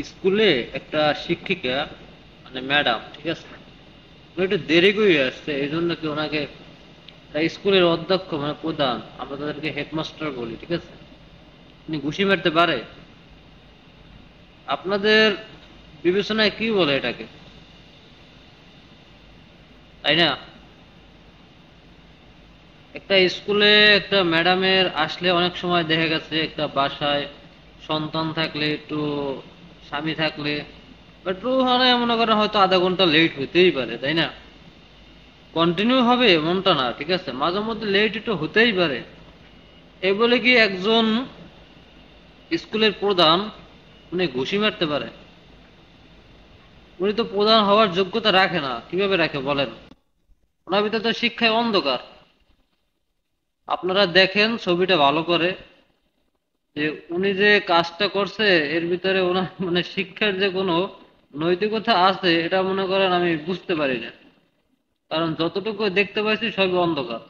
স্কুলে একটা শিক্ষিকা মানে ম্যাডাম, ঠিক আছে, উনি একটু দেরি করে আসছে, এই জন্য কি ওনাকে স্কুলের অধ্যক্ষ মানে প্রধান, আমরা তাদেরকে হেডমাস্টার বলি, ঠিক আছে, উনি ঘুষি মারতে পারে? আপনাদের বিবেচনায় কি বলে এটাকে, তাই না? একটা স্কুলে একটা ম্যাডামের আসলে অনেক সময় দেখা গেছে একটা বাসায় সন্তান থাকলে একটু, স্বামী থাকলে একটু মানে মনে করেন হয়তো আধা ঘন্টা লেট হতেই পারে, তাই না? কন্টিনিউ হবে এমনটা না, ঠিক আছে, মাঝে মধ্যে লেট একটু হতেই পারে। এই বলে কি একজন স্কুলের প্রধান উনি ঘুষি মারতে পারে? উনি তো প্রধান হওয়ার যোগ্যতা রাখে না, কিভাবে রাখে বলেন? ওনার ভিতরে তো শিক্ষায় অন্ধকার। আপনারা দেখেন ছবিটা ভালো করে, যে উনি যে কাজটা করছে এর ভিতরে ওনার মানে শিক্ষার যে কোনো নৈতিকতা আছে এটা মনে করেন আমি বুঝতে পারি না, কারণ যতটুকু দেখতে পাইছি সবই অন্ধকার।